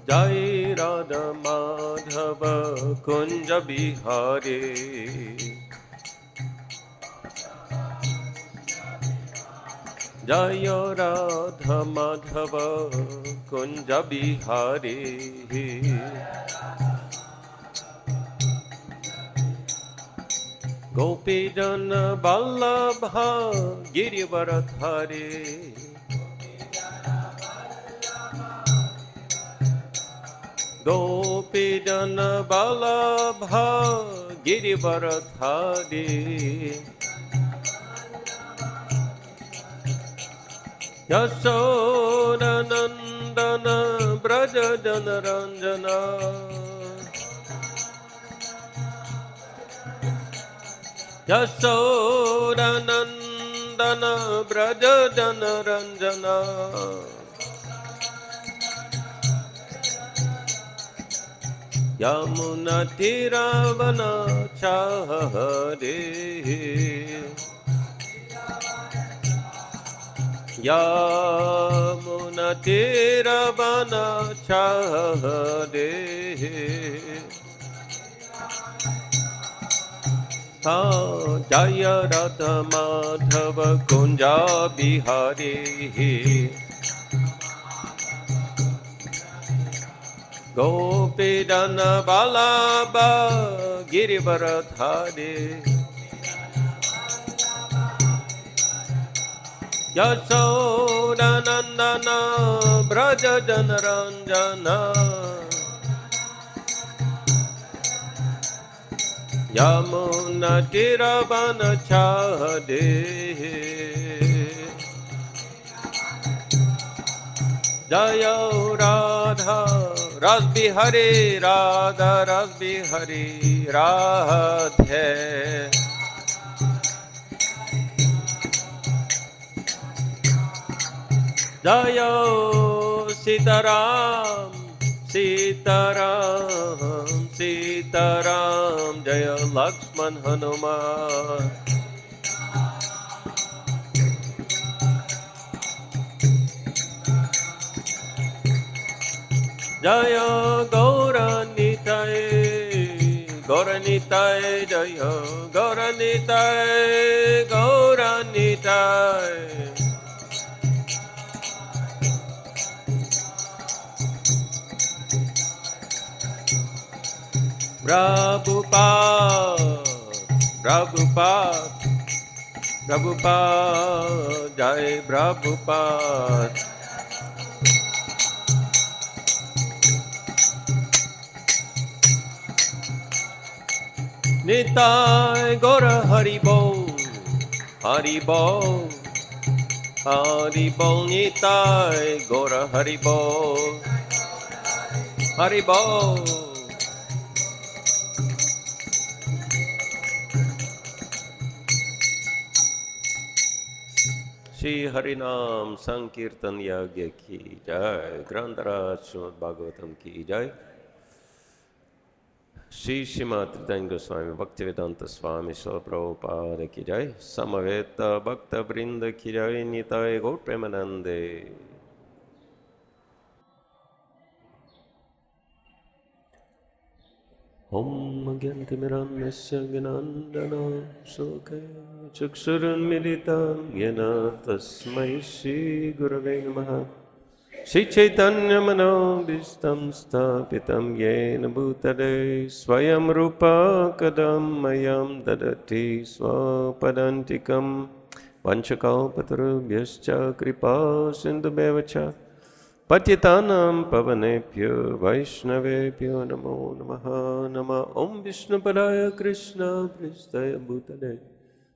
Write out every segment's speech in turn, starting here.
Jai Radha Madhava Kunja Bihari Jaya Radha Madhava Kunja Bihari Gopi Jana Vallabha Girivardhari Gopi Jana Vallabha Girivardhari Yasoda Nandana Braja Jana Ranjana Yasoda Nandana Braja Jana Ranjana Yamuna Tiravana Chahare Yamuna Tiravana Chahare Jaya Radha Madhava Kunja Bihari Gopi Dana Vallabha Girivardhari Yasoda Nandana Braja Jana Ranjana Yamuna Tiravana Chahade Jaya Radha Rasbihari Radha Rasbihari Radhe Jaya Sitaram Sitaram Sitaram Jaya Lakshman Hanuman Jaya Gauranitai Gauranitai Jaya Gauranitai Gauranitai Prabhupada Prabhupada Prabhupada Jai Prabhupada Nitai Gora Haribol Haribol Haribol Nitai Gora Haribol Haribol Shri Harinam Sankirtan Yagya ki Jai Grandharaj Śrīmad-Bhāgavatam ki Jai Shri Śrīmad-Bhāgavatam Swami Bhaktivedanta Swami Śrīla Prabhupada ki Jai Samaveta Bhakta Vrinda ki Jai Nitai Gaur Premanande Om Gyantimirannasya Gnandana Sokaya Chakshurunmilitam Yena Tasmai Shri Gurave Namaha Shri Chaitanya Manobhishtam Stapitam Yena Bhutale Swayam Rupa Kadam Mayam Dadati Swapadantikam Vanchakalpatarubhyascha Kripa Sindhubhavacha Patitanam Pavanebhyo Vaishnavebhyo Namo Namaha Nama Om Vishnupadaya Krishna Pristaya Bhutale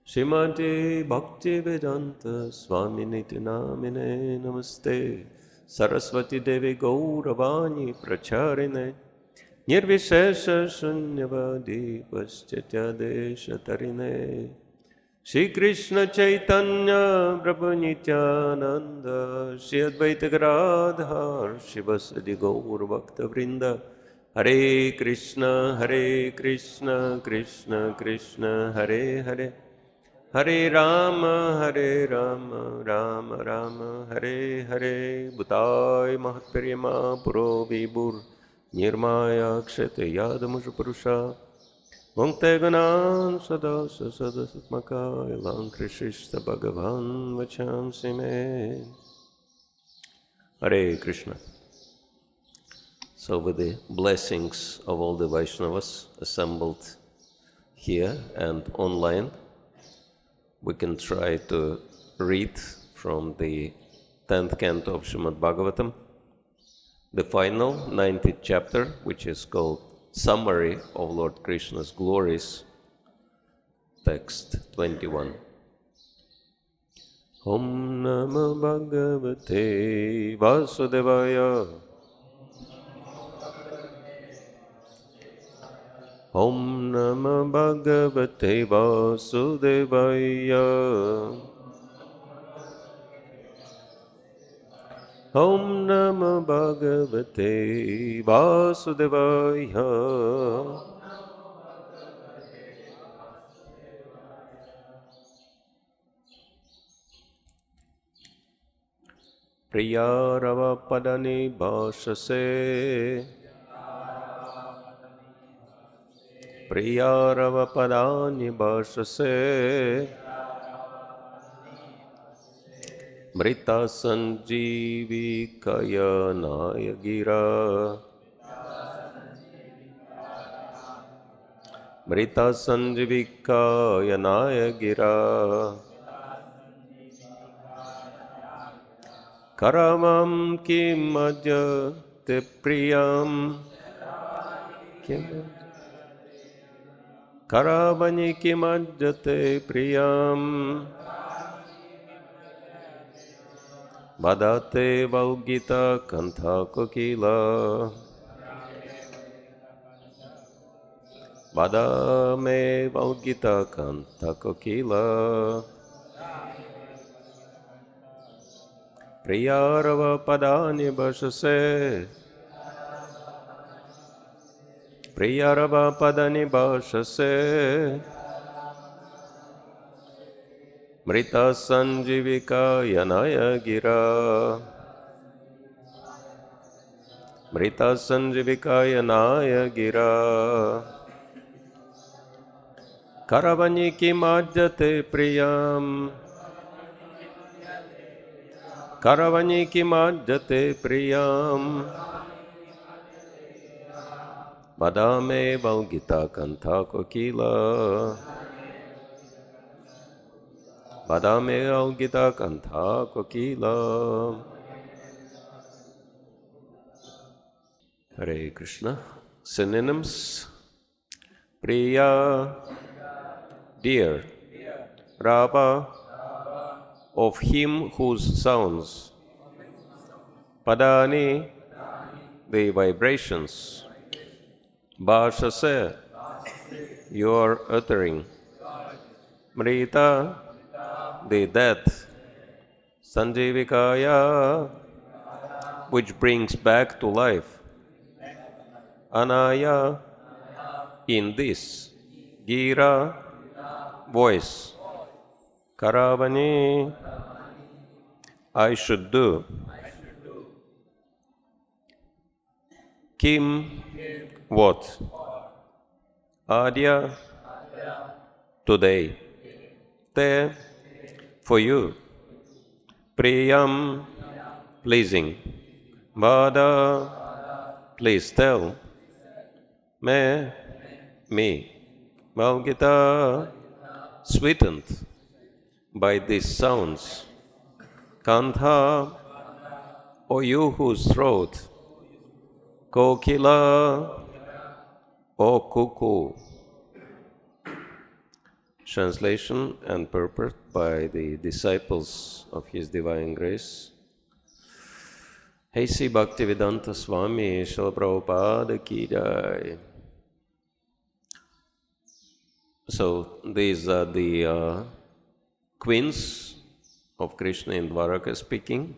Śrīmati Bhakti Vedanta Swami Niti Namine Namaste Saraswati Devi Gauravani Pracharine Nirvishesha Shunyavadi Paschatya Desha Tarine Shri Krishna Chaitanya Prabhu Nityananda Shri Advaita Gadadhar Shivasadi Gaur Bhakta Vrinda Hare Krishna Krishna Krishna Hare Hare Hare Rama, Rama Rama, Hare Hare. Bhutāya Mahatpariyama Puro Vibhur Nirmaya Kshete Yadamuja Purusha Bhakti Ganan Sada Sada Satmakaya Lankrishista Bhagavan Vachansi Me. Hare Krishna. So with the blessings of all the Vaishnavas assembled here and online, we can try to read from the 10th canto of Śrīmad-Bhāgavatam, the final 90th chapter, which is called Summary of Lord Krishna's Glories, text 21. Om Namo Bhagavate Vasudevaya. Om Namo Bhagavate Vasudevaya. Om Namo Bhagavate Vasudevaya. Priyarava Padani Bhashase. Priyarava Padani Bhashase. Mrita Sanjeevikaya Nayagira. Mrita Sanjeevikaya Nayagira. Karavam kim ajate priyam. Karavani kim ajate priyam. Vadate Valgita Kantha Kokila. Vadame Valgita Kantha Kokila. Priyarava Padani Bhashase. Priyarava Padani Bhashase. Mrita Sanjivika Yanaya Gira. Mrita Sanjivika Yanaya Gira. Karavani Kimajate Priyam. Karavani Kimajate Priyam. Vadame Valgita Kantha Kokila. Vadame Valgita Kantha Kokila. Hare Krishna. Synonyms: Priya, dear. Rava, of him whose sounds. Padani, the vibrations. Bhashase, your uttering. Mrita, the death. Sanjeevikaya, which brings back to life. Anaya, in this. Gira, voice. Karavani, I should do. Kim, what? Adya, today. Te, for you. Priyam, pleasing. Vada, please tell. Me, me. Valgita, sweetened by these sounds. Kantha, O you whose throat. Kokila, O cuckoo. Translation and purport by the disciples of His Divine Grace. Hey, Sri Bhaktivedanta Swami, Srila Prabhupada Ki Jai. So these are the queens of Krishna in Dwaraka speaking.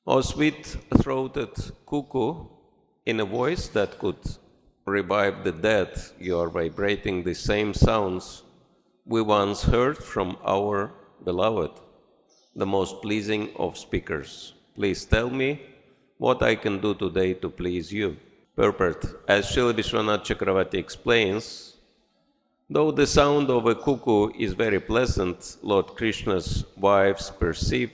O sweet-throated cuckoo, in a voice that could revive the dead, you are vibrating the same sounds we once heard from our beloved, the most pleasing of speakers. Please tell me what I can do today to please you. Purport. As Srila Vishwanath Chakravarti explains, though the sound of a cuckoo is very pleasant, Lord Krishna's wives perceive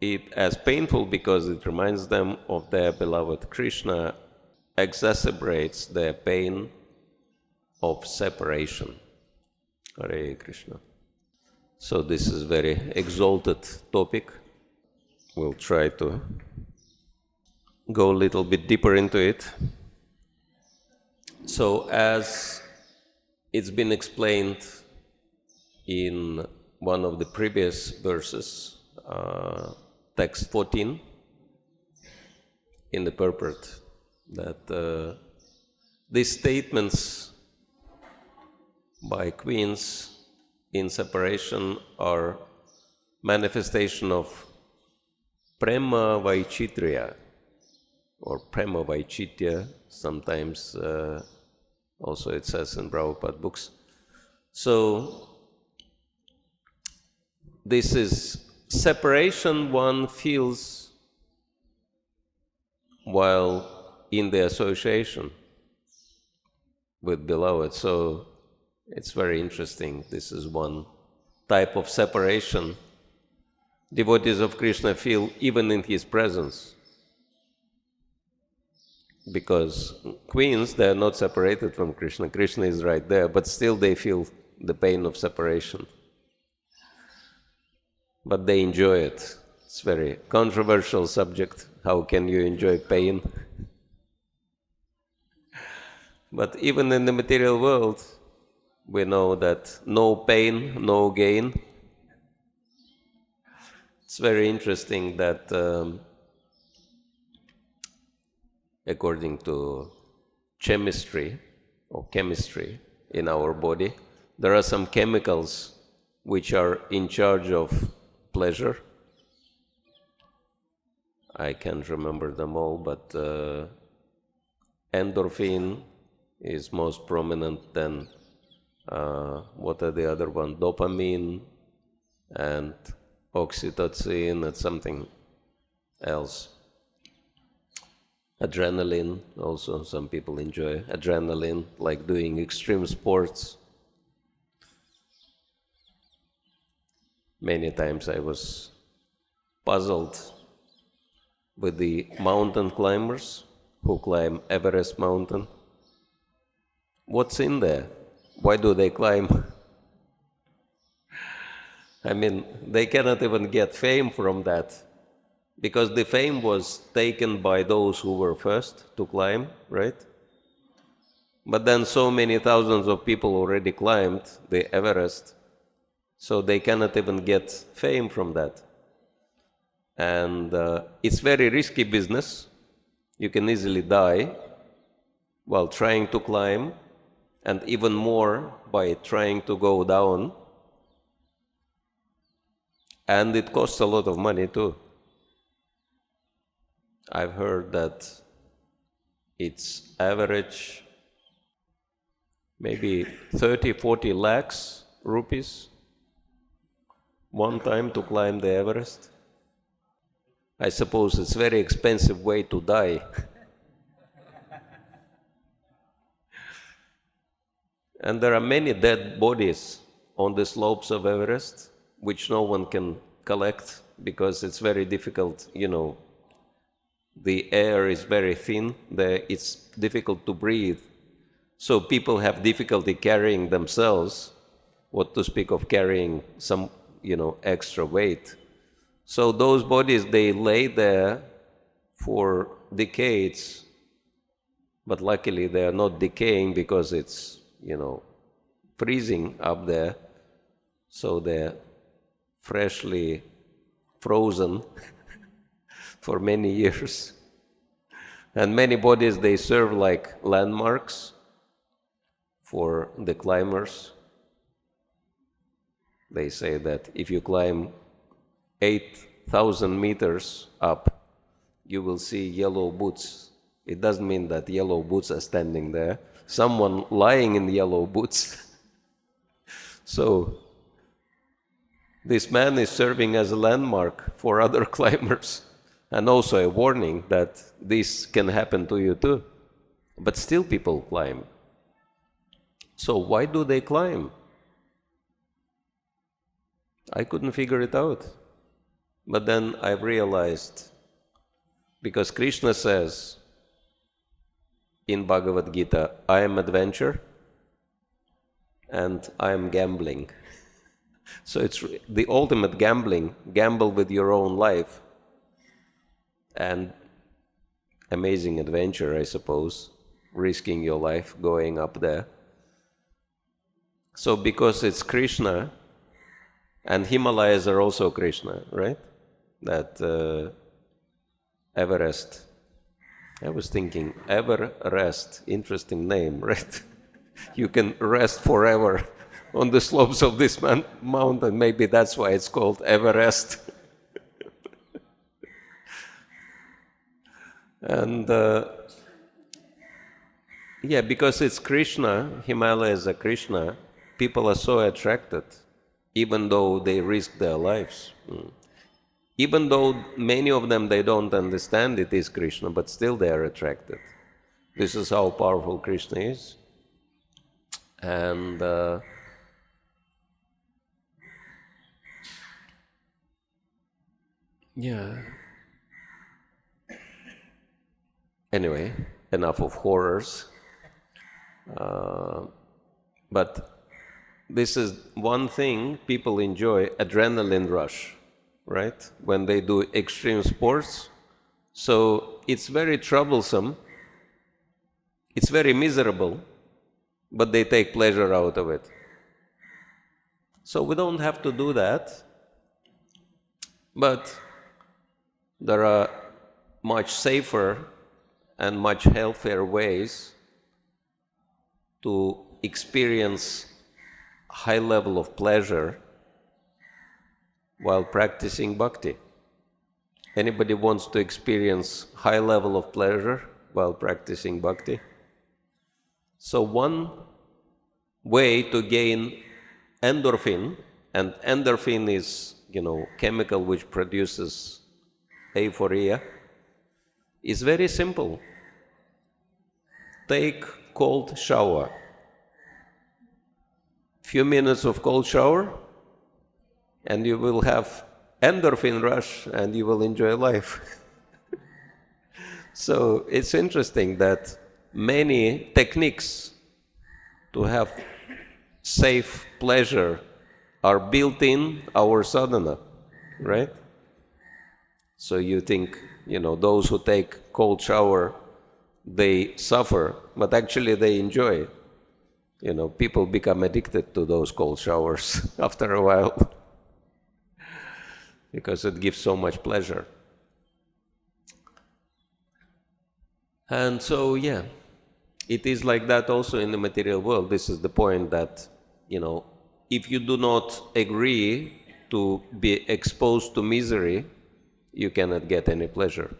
it as painful because it reminds them of their beloved. Krishna exacerbates their pain of separation. Hare Krishna. So this is very exalted topic. We'll try to go a little bit deeper into it. So as it's been explained in one of the previous verses, text 14, in the purport, that these statements by queens in separation are manifestation of Prema Vaichitriya, or Prema Vaichitya, sometimes also it says in Prabhupada books. So this is separation one feels while in the association with beloved. So it's very interesting. This is one type of separation devotees of Krishna feel even in his presence. Because queens, they are not separated from Krishna. Krishna is right there, but still they feel the pain of separation. But they enjoy it. It's a very controversial subject. How can you enjoy pain? But even in the material world, we know that no pain, no gain. It's very interesting that according to chemistry in our body, there are some chemicals which are in charge of pleasure. I can't remember them all, but endorphin is most prominent. Then what are the other ones? Dopamine and oxytocin and something else. Adrenaline also, some people enjoy adrenaline, like doing extreme sports. Many times I was puzzled with the mountain climbers who climb Everest mountain. What's in there? Why do they climb? I mean, they cannot even get fame from that, because the fame was taken by those who were first to climb, right? But then so many thousands of people already climbed the Everest, so they cannot even get fame from that. And it's very risky business. You can easily die while trying to climb, and even more by trying to go down. And it costs a lot of money too. I've heard that it's average maybe 30-40 lakhs rupees one time to climb the Everest. I suppose it's a very expensive way to die. And there are many dead bodies on the slopes of Everest, which no one can collect because it's very difficult, the air is very thin, it's difficult to breathe. So people have difficulty carrying themselves, what to speak of carrying some, extra weight. So those bodies, they lay there for decades, but luckily they are not decaying because it's, freezing up there. So they're freshly frozen for many years. And many bodies, they serve like landmarks for the climbers. They say that if you climb 8,000 meters up, you will see yellow boots. It doesn't mean that yellow boots are standing there. Someone lying in yellow boots So this man is serving as a landmark for other climbers, and also a warning that this can happen to you too. But still people climb. So why do they climb? I couldn't figure it out. But then I realized, because Krishna says in Bhagavad-gita, I am adventure and I am gambling. So it's the ultimate gambling, gamble with your own life, and amazing adventure, I suppose, risking your life going up there. So because it's Krishna, and Himalayas are also Krishna, right? That Everest. I was thinking, Everest, interesting name, right? You can rest forever on the slopes of this mountain. Maybe that's why it's called Everest. And yeah, because it's Krishna, Himalayas are Krishna, people are so attracted, even though they risk their lives. Even though many of them, they don't understand it is Krishna, but still they are attracted. This is how powerful Krishna is. And yeah. Anyway, enough of horrors. But this is one thing people enjoy, adrenaline rush, right? When they do extreme sports. So it's very troublesome, it's very miserable, but they take pleasure out of it. So we don't have to do that, but there are much safer and much healthier ways to experience high level of pleasure while practicing bhakti. Anybody wants to experience high level of pleasure while practicing bhakti? So one way to gain endorphin, and endorphin is, chemical which produces euphoria, is very simple. Take cold shower. Few minutes of cold shower, and you will have endorphin rush, and you will enjoy life. So it's interesting that many techniques to have safe pleasure are built in our sadhana, right? So you think, those who take cold shower, they suffer, but actually they enjoy. People become addicted to those cold showers after a while because it gives so much pleasure. And so, yeah, it is like that also in the material world. This is the point that, if you do not agree to be exposed to misery, you cannot get any pleasure.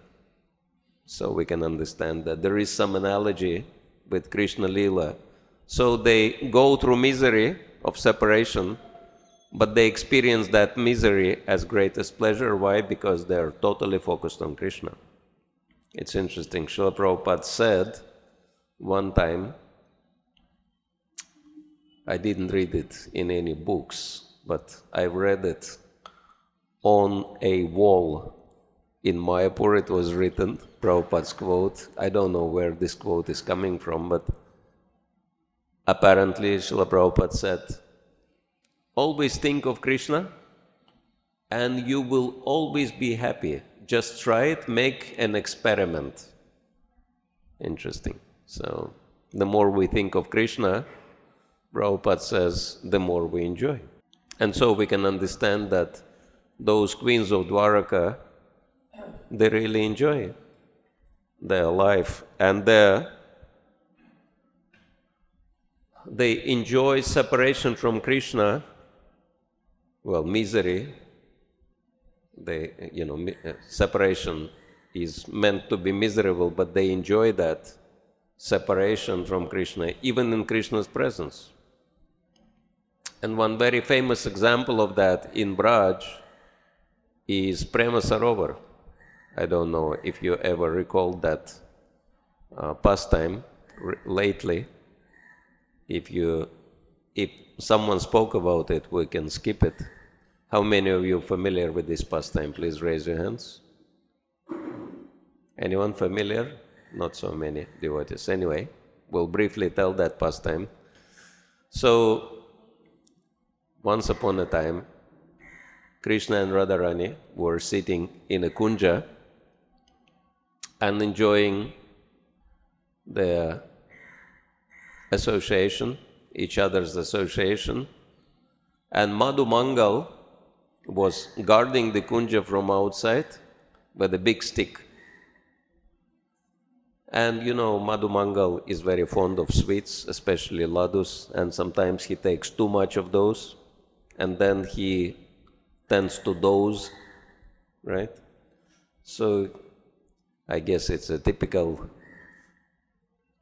So we can understand that there is some analogy with Krishna Lila. So they go through misery of separation, but they experience that misery as greatest pleasure. Why? Because they're totally focused on Krishna. It's interesting. Srila Prabhupada said one time, I didn't read it in any books, but I read it on a wall in Mayapur. It was written, Prabhupada's quote. I don't know where this quote is coming from, but apparently Srila Prabhupada said, always think of Krishna and you will always be happy. Just try it, make an experiment. Interesting. So the more we think of Krishna, Prabhupada says, the more we enjoy. And so we can understand that those queens of Dwaraka, they really enjoy their life, and they enjoy separation from Krishna, misery. Separation is meant to be miserable, but they enjoy that separation from Krishna, even in Krishna's presence. And one very famous example of that in Braj is Premasarovar. I don't know if you ever recalled that pastime lately. If someone spoke about it, we can skip it. How many of you are familiar with this pastime? Please raise your hands. Anyone familiar? Not so many devotees. Anyway, we'll briefly tell that pastime. So, once upon a time, Krishna and Radharani were sitting in a kunja and enjoying their association, each other's association. And Madhu Mangal was guarding the kunja from outside with a big stick. And you know, Madhu Mangal is very fond of sweets, especially ladus, and sometimes he takes too much of those, and then he tends to doze, right? So I guess it's a typical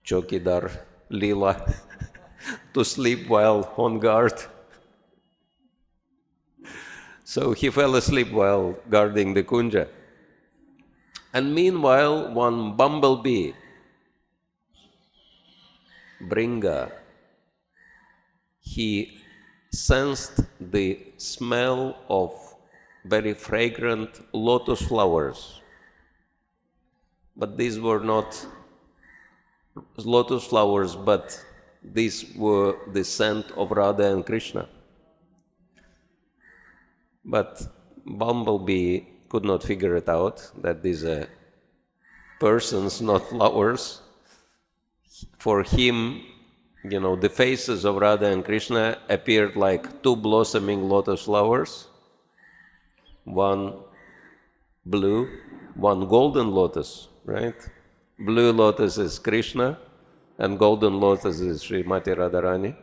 Chokidar Leela to sleep while on guard. So he fell asleep while guarding the kunja. And meanwhile, one bumblebee, Bringa, he sensed the smell of very fragrant lotus flowers. But these were not lotus flowers, but these were the scent of Radha and Krishna. But bumblebee could not figure it out, that these are persons, not flowers. For him, you know, the faces of Radha and Krishna appeared like two blossoming lotus flowers, one blue, one golden lotus, right? Blue lotus is Krishna, and golden lotus is Srimati Radharani.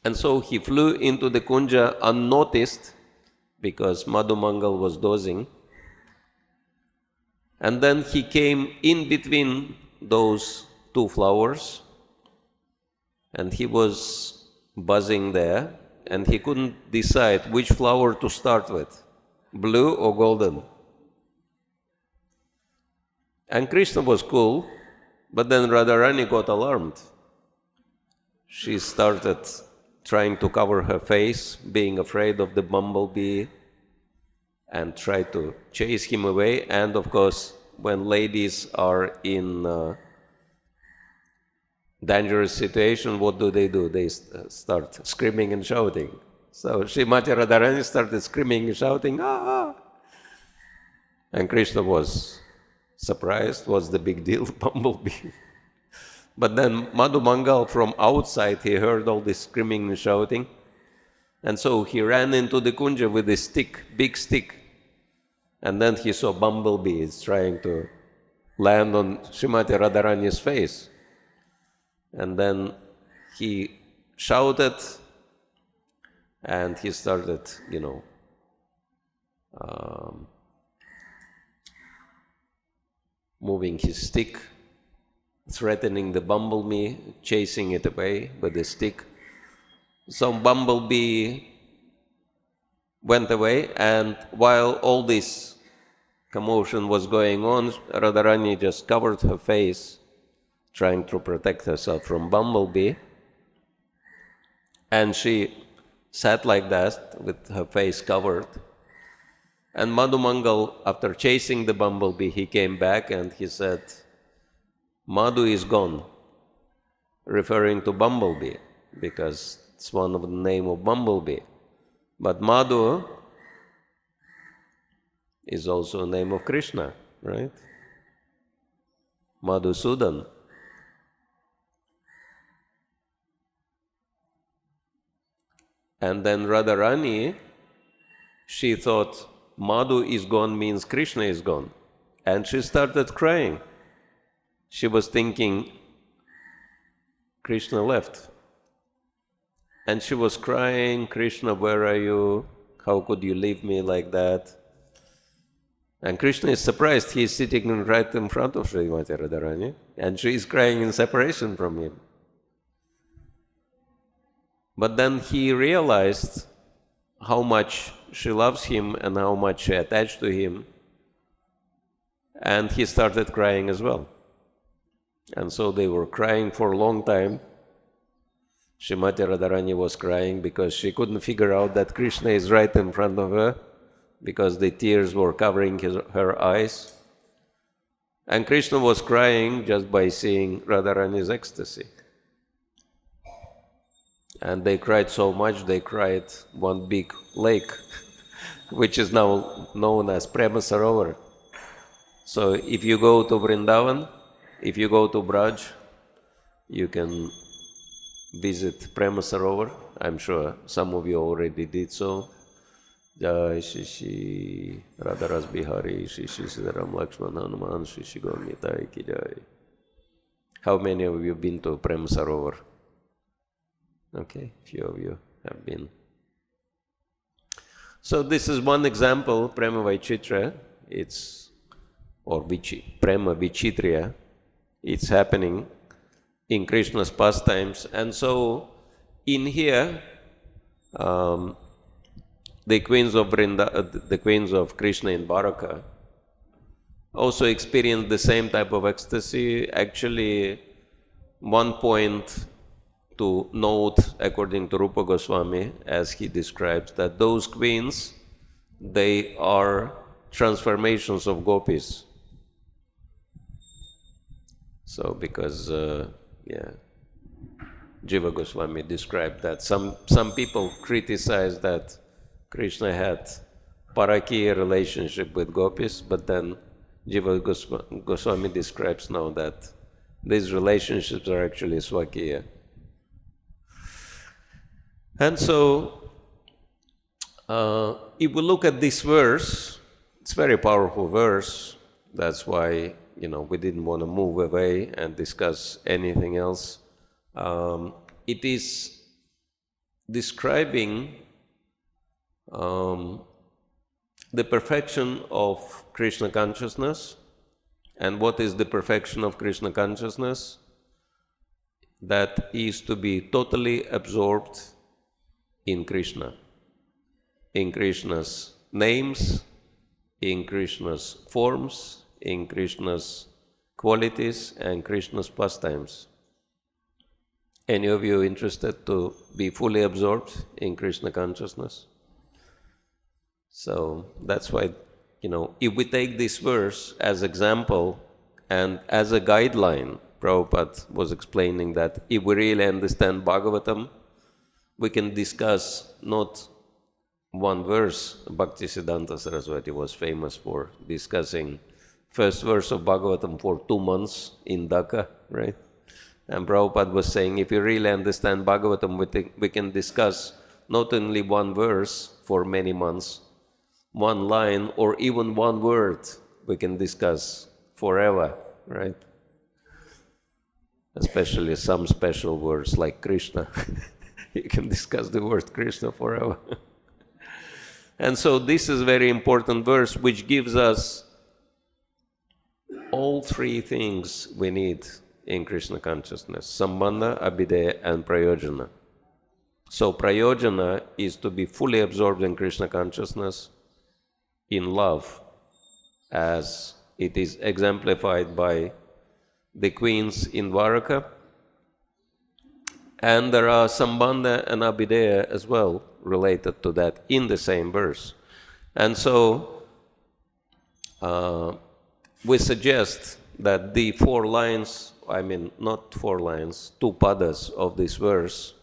And so he flew into the kunja unnoticed, because Madhu Mangal was dozing. And then he came in between those two flowers, and he was buzzing there, and he couldn't decide which flower to start with, blue or golden. And Krishna was cool, but then Radharani got alarmed. She started trying to cover her face, being afraid of the bumblebee, and tried to chase him away. And of course, when ladies are in dangerous situation, what do? They start screaming and shouting. So Srimati Radharani started screaming and shouting, ah! And Krishna was surprised, what's the big deal, bumblebee? But then Madhu Mangal from outside, he heard all this screaming and shouting. And so he ran into the kunja with a stick, big stick. And then he saw bumblebees trying to land on Srimati Radharani's face. And then he shouted, and he started, moving his stick, threatening the bumblebee, chasing it away with the stick. So bumblebee went away, and while all this commotion was going on, Radharani just covered her face, trying to protect herself from bumblebee. And she sat like that with her face covered. And Madhu Mangal, after chasing the bumblebee, he came back and he said, Madhu is gone, referring to bumblebee, because it's one of the name of bumblebee. But Madhu is also a name of Krishna, right? Madhusudan. And then Radharani, she thought Madhu is gone means Krishna is gone. And she started crying. She was thinking Krishna left. And she was crying, Krishna, where are you? How could you leave me like that? And Krishna is surprised. He is sitting right in front of Srimati Radharani, and she is crying in separation from him. But then he realized how much she loves him and how much she attached to him, and he started crying as well. And so they were crying for a long time. Srimati Radharani was crying because she couldn't figure out that Krishna is right in front of her, because the tears were covering her eyes. And Krishna was crying just by seeing Radharani's ecstasy. And they cried so much, they cried one big lake, which is now known as Premasarovar. So if you go to Vrindavan, if you go to Braj, you can visit Premasarovar. I'm sure some of you already did so. Jai Shri Shri Radha Ras Bihari, Shri Shri Siddharam Lakshman Hanuman, Shri Shri Gaunitai Ki Jai. How many of you been to Premasarovar? Okay, few of you have been. So this is one example, Prema Vaichitra, Prema Vichitriya, it's happening in Krishna's pastimes. And so in here, the queens of Krishna in Dwaraka also experienced the same type of ecstasy. Actually, one point to note, according to Rupa Goswami, as he describes, that those queens, they are transformations of gopis. So, because, Jiva Goswami described that some people criticize that Krishna had parakiya relationship with gopis, but then Jiva Goswami describes now that these relationships are actually swakiya. And so, if we look at this verse, it's a very powerful verse. That's why, we didn't want to move away and discuss anything else. It is describing the perfection of Krishna consciousness. And what is the perfection of Krishna consciousness? That is to be totally absorbed in Krishna, in Krishna's names, in Krishna's forms, in Krishna's qualities, and Krishna's pastimes. Any of you interested to be fully absorbed in Krishna consciousness? So that's why, if we take this verse as example and as a guideline, Prabhupada was explaining that if we really understand Bhagavatam, we can discuss not one verse. Bhaktisiddhanta Saraswati was famous for discussing first verse of Bhagavatam for 2 months in Dhaka, right? And Prabhupada was saying, if you really understand Bhagavatam, we can discuss not only one verse for many months, one line, or even one word we can discuss forever, right? Especially some special words like Krishna. You can discuss the word Krishna forever. And so this is a very important verse which gives us all three things we need in Krishna consciousness: Sambandha, Abhideya, and Prayojana. So Prayojana is to be fully absorbed in Krishna consciousness in love, as it is exemplified by the queens in Dwaraka. And there are Sambandha and Abhideya as well related to that in the same verse. And so we suggest that the 4 lines, not 4 lines, 2 padas of this verse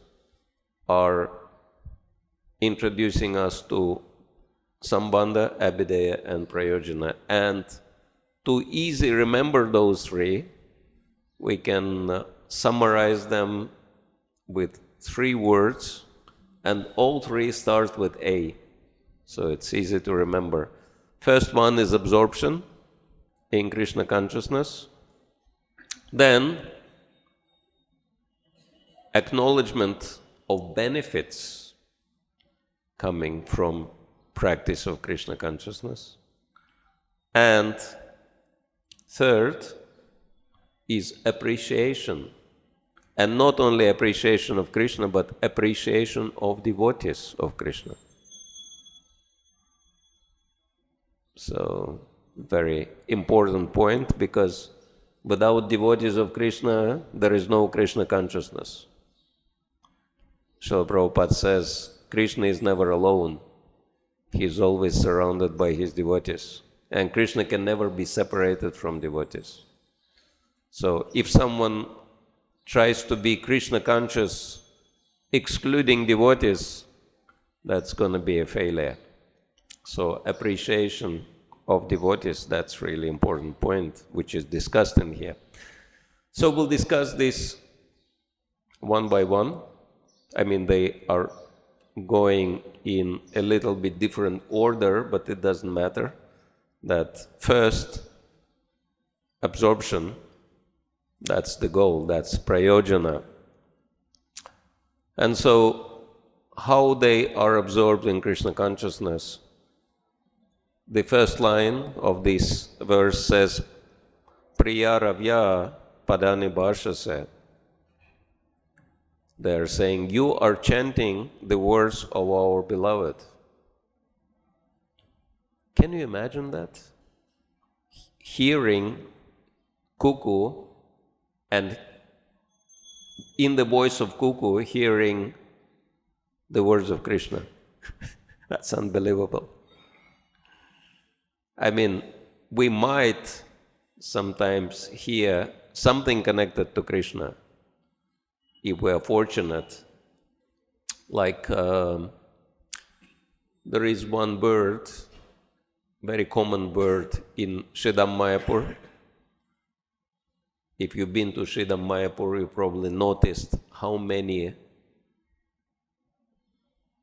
are introducing us to Sambandha, Abhideya, and Prayojana. And to easily remember those 3, we can summarize them with 3 words, and all 3 start with A. So it's easy to remember. First one is absorption in Krishna consciousness. Then acknowledgement of benefits coming from practice of Krishna consciousness. And third is appreciation And not only appreciation of Krishna, but appreciation of devotees of Krishna. So, very important point, because without devotees of Krishna, there is no Krishna consciousness. Srila Prabhupada says, Krishna is never alone. He is always surrounded by his devotees. And Krishna can never be separated from devotees. So if someone tries to be Krishna conscious, excluding devotees, that's going to be a failure. So appreciation of devotees, that's really important point, which is discussed in here. So we'll discuss this one by one. I mean, they are going in a little bit different order, but it doesn't matter. That first, absorption, that's the goal, that's prayojana. And so, how they are absorbed in Krishna consciousness? The first line of this verse says, Priya Ravya Padani Bhashase. They are saying, you are chanting the words of our beloved. Can you imagine that? Hearing cuckoo and in the voice of cuckoo hearing the words of Krishna. That's unbelievable. I mean, we might sometimes hear something connected to Krishna if we are fortunate. Like there is one bird, very common bird in Śrīmad-Bhāgavatam. If you've been to Śrīmad-Bhāgavatam, you probably noticed how many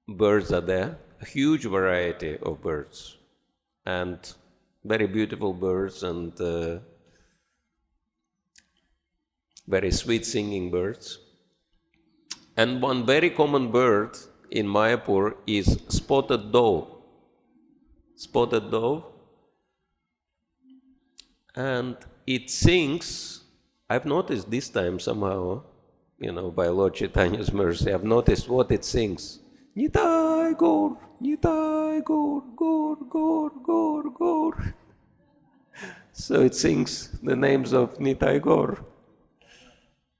birds are there. A huge variety of birds. And very beautiful birds and very sweet singing birds. And one very common bird in Mayapur is spotted dove. Spotted dove. And it sings, I've noticed this time somehow, by Lord Chaitanya's mercy, I've noticed what it sings. Nitai Gaur, Nitai Gaur, Gaur, Gaur, Gaur, Gaur. So it sings the names of Nitai Gaur.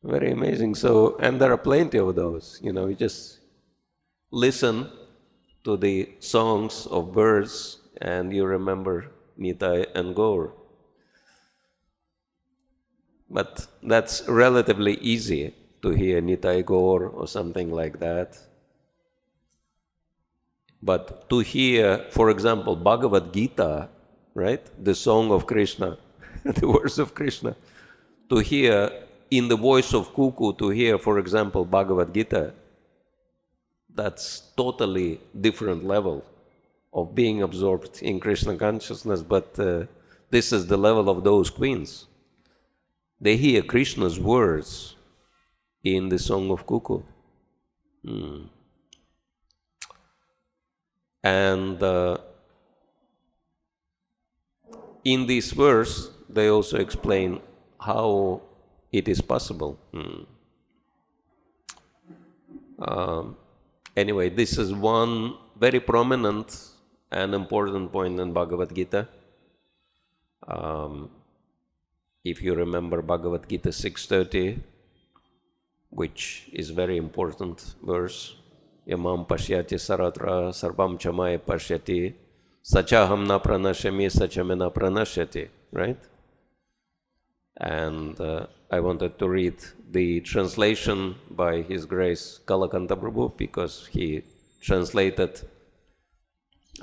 Very amazing. So, and there are plenty of those. You just listen to the songs of birds and you remember Nitai and Gaur. But that's relatively easy to hear Nitai Gaur or something like that. But to hear, for example, Bhagavad-gita, right? The song of Krishna, the words of Krishna, to hear in the voice of cuckoo, to hear, for example, Bhagavad-gita, that's totally different level of being absorbed in Krishna consciousness, but this is the level of those queens. They hear Krishna's words in the song of cuckoo. And in this verse, they also explain how it is possible. Anyway, this is one very prominent and important point in Bhagavad-gita. If you remember Bhagavad-gita 6.30, which is very important verse, Yamam pashyati saratra sarvam chamaya pashyati sachaham na pranashami sachamena pranashyati, right? And I wanted to read the translation by His Grace Kalakanta Prabhu because he translated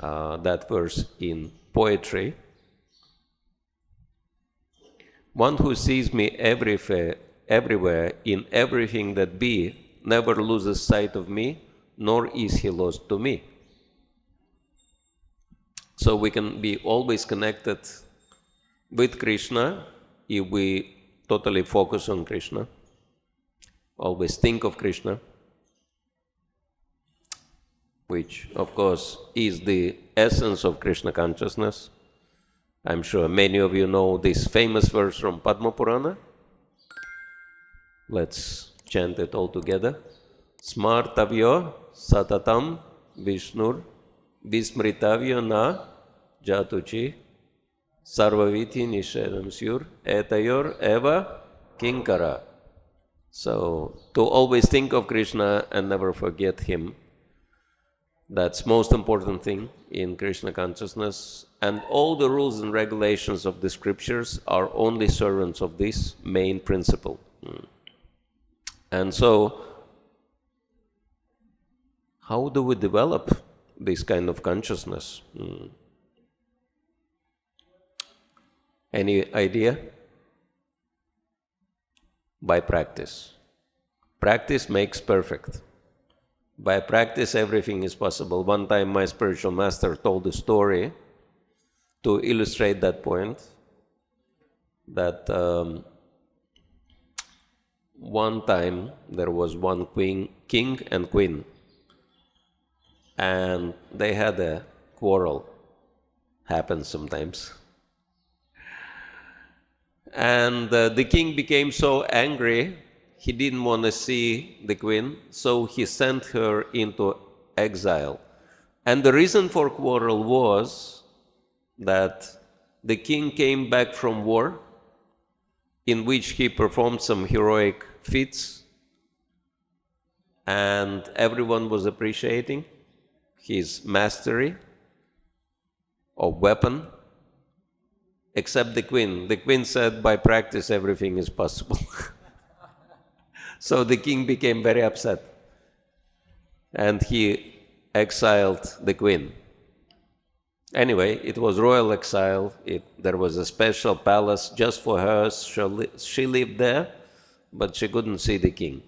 that verse in poetry. One who sees me everywhere, in everything that be, never loses sight of me, nor is he lost to me. So we can be always connected with Krishna if we totally focus on Krishna, always think of Krishna, which of course is the essence of Krishna consciousness. I'm sure many of you know this famous verse from Padma Purana. Let's chant it all together. Smartavyo satatam Vishnur vismritavyo na jatuchi sarvaviti nishedam syur etayor eva kinkara. So, to always think of Krishna and never forget Him, that's most important thing in Krishna consciousness. And all the rules and regulations of the scriptures are only servants of this main principle. And so, how do we develop this kind of consciousness? Any idea? By practice. Practice makes perfect. By practice, everything is possible. One time my spiritual master told a story to illustrate that point, that one time there was one king and queen, and they had a quarrel. Happens sometimes. And the king became so angry, he didn't want to see the queen, so he sent her into exile. And the reason for quarrel was that the king came back from war, in which he performed some heroic feats, and everyone was appreciating his mastery of weapon, except the queen. The queen said, by practice everything is possible. So the king became very upset, and he exiled the queen. Anyway, it was royal exile. There was a special palace just for her. She lived there, but she couldn't see the king.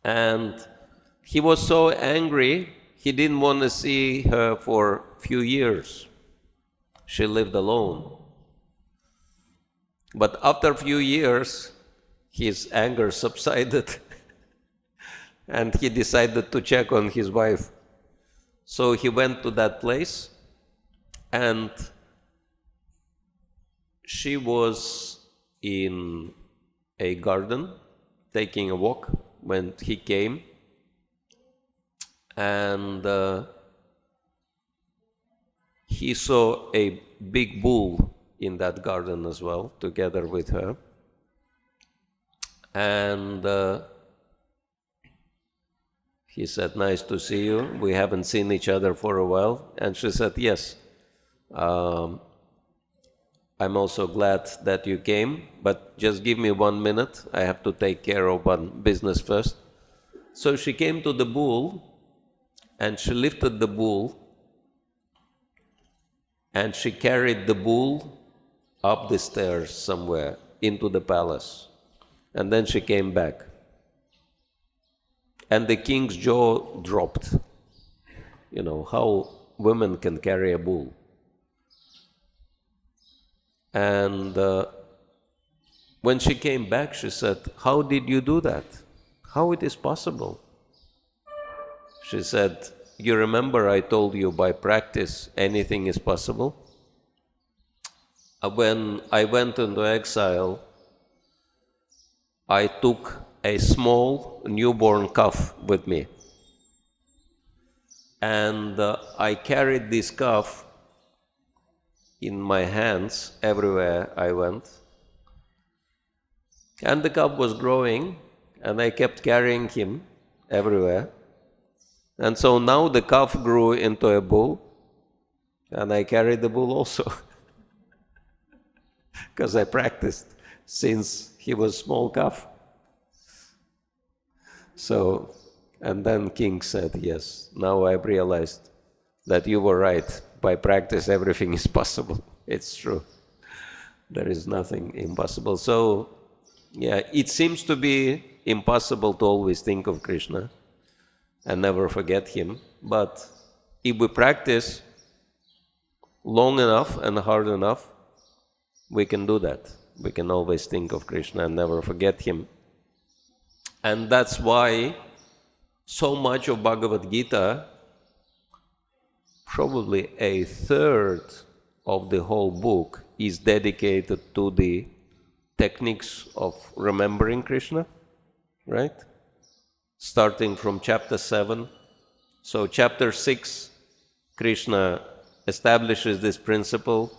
And he was so angry, he didn't want to see her for a few years. She lived alone. But after a few years, his anger subsided and he decided to check on his wife. So he went to that place, and she was in a garden taking a walk when he came, and he saw a big bull in that garden as well, together with her. And he said, nice to see you. We haven't seen each other for a while. And she said, yes, I'm also glad that you came, but just give me 1 minute. I have to take care of one business first. So she came to the bull, and she lifted the bull, and she carried the bull up the stairs somewhere into the palace. And then she came back. And the king's jaw dropped. You know, how women can carry a bull. And when she came back, she said, how did you do that? How it is possible? She said, you remember I told you by practice anything is possible? When I went into exile, I took a small newborn calf with me. And I carried this calf in my hands everywhere I went. And the calf was growing, and I kept carrying him everywhere. And so now the calf grew into a bull, and I carried the bull also. Because I practiced since he was small calf. So, and then king said, yes, now I've realized that you were right. By practice, everything is possible. It's true. There is nothing impossible. So, yeah, it seems to be impossible to always think of Krishna and never forget Him. But if we practice long enough and hard enough, we can do that. We can always think of Krishna and never forget Him. And that's why so much of Bhagavad-gita, probably a third of the whole book, is dedicated to the techniques of remembering Krishna, right? Starting from chapter 7. So chapter 6, Krishna establishes this principle,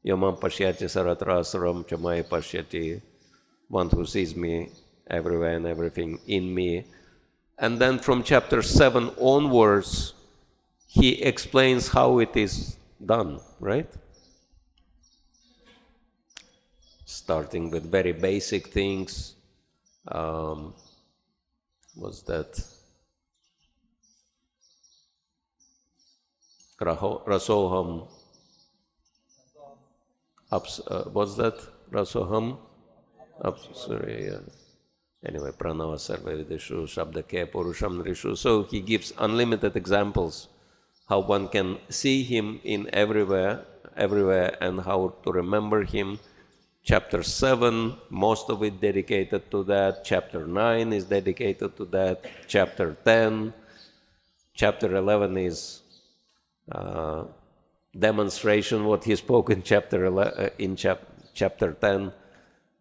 Yamam pashyati saratrasaram chamaya pashyati, one who sees me everywhere and everything in me. And then from chapter 7 onwards, he explains how it is done, right? Starting with very basic things. What's that? Rasoham. What's that? Rasoham? Sorry, yeah. Anyway, pranava sarvavidishu, shabdake purusham nrishu. So he gives unlimited examples how one can see him in everywhere, and how to remember him. Chapter 7, most of it dedicated to that. Chapter 9 is dedicated to that. Chapter 10. Chapter 11 is demonstration what he spoke in chapter 10.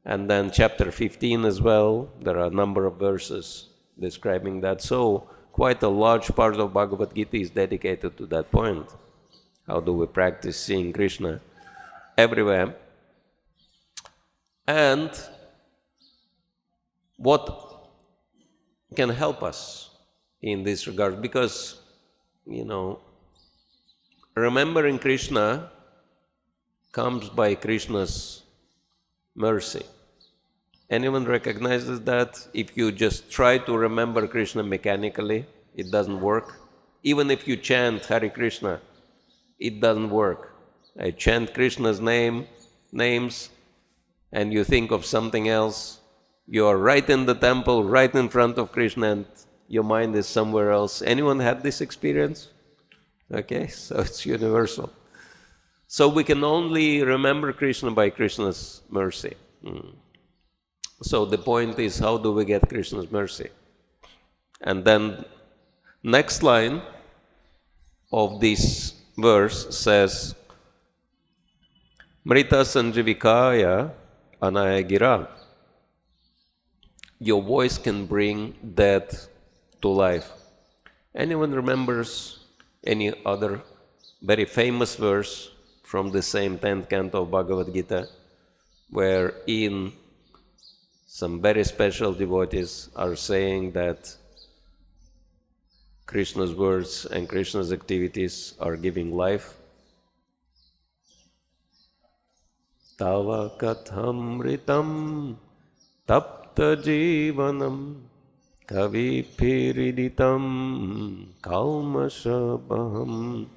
And then chapter 15 as well, there are a number of verses describing that. So quite a large part of Bhagavad-gita is dedicated to that point. How do we practice seeing Krishna everywhere? And what can help us in this regard? Because, remembering Krishna comes by Krishna's mercy. Anyone recognizes that? If you just try to remember Krishna mechanically, it doesn't work. Even if you chant Hare Krishna, it doesn't work. I chant Krishna's names, and you think of something else. You are right in the temple, right in front of Krishna, and your mind is somewhere else. Anyone had this experience? Okay, so it's universal. So we can only remember Krishna by Krishna's mercy. So the point is, how do we get Krishna's mercy? And then next line of this verse says, Mrita Sanjivikaya Anayagira. Your voice can bring death to life. Anyone remembers any other very famous verse from the same 10th canto of Bhagavad-gita, where in some very special devotees are saying that Krishna's words and Krishna's activities are giving life? Tava kathamritam tapta jivanam kavi piriditam kalmashabaham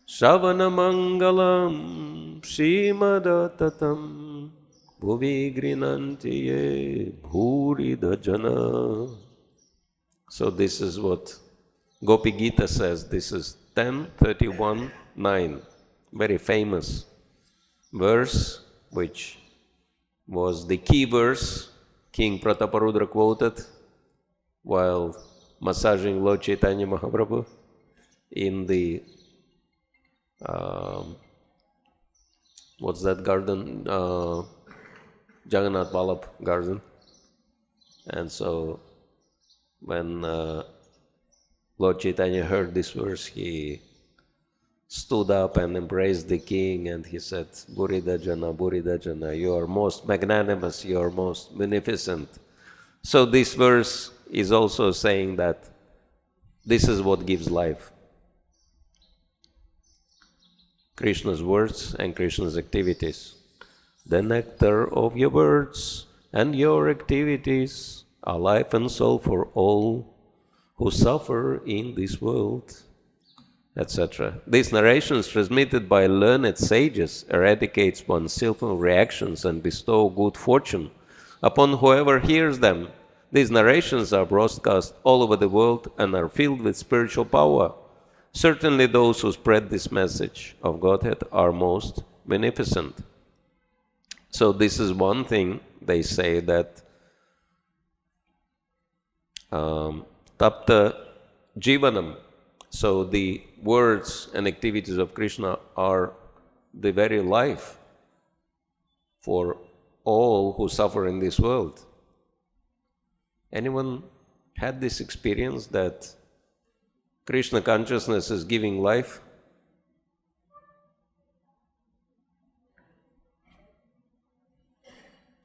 Shravanamangalam Śrīmad-Bhāgavatam Bhuvi grinantiye bhuridajana. So this is what Gopi Gita says. This is 10:31-9, very famous verse, which was the key verse King Prataparudra quoted while massaging Lord Chaitanya Mahaprabhu in the what's that garden? Jagannath Vallabh garden. And so when Lord Chaitanya heard this verse, he stood up and embraced the king, and he said, Buridajana, you are most magnanimous, you are most munificent. So this verse is also saying that this is what gives life. Krishna's words and Krishna's activities. The nectar of your words and your activities are life and soul for all who suffer in this world, etc. These narrations transmitted by learned sages eradicates one's sinful reactions and bestow good fortune upon whoever hears them. These narrations are broadcast all over the world and are filled with spiritual power. Certainly those who spread this message of Godhead are most beneficent. So this is one thing they say, that tapta jivanam. So the words and activities of Krishna are the very life for all who suffer in this world. Anyone had this experience that Krishna consciousness is giving life?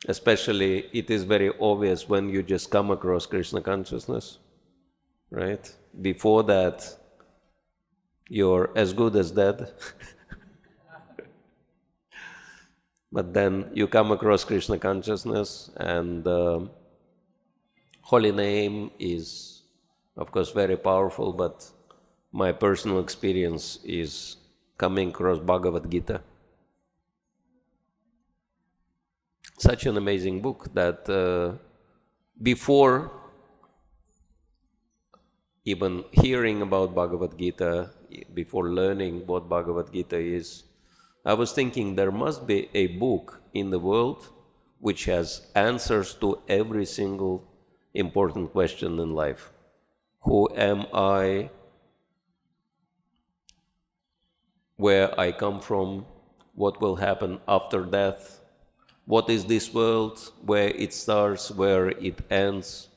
Especially, it is very obvious when you just come across Krishna consciousness, right? Before that, you're as good as dead. But then you come across Krishna consciousness, and holy name is, of course, very powerful, but my personal experience is coming across Bhagavad-gita. Such an amazing book that before even hearing about Bhagavad-gita, before learning what Bhagavad-gita is, I was thinking there must be a book in the world which has answers to every single important question in life. Who am I? Where I come from? What will happen after death? What is this world? Where it starts? Where it ends?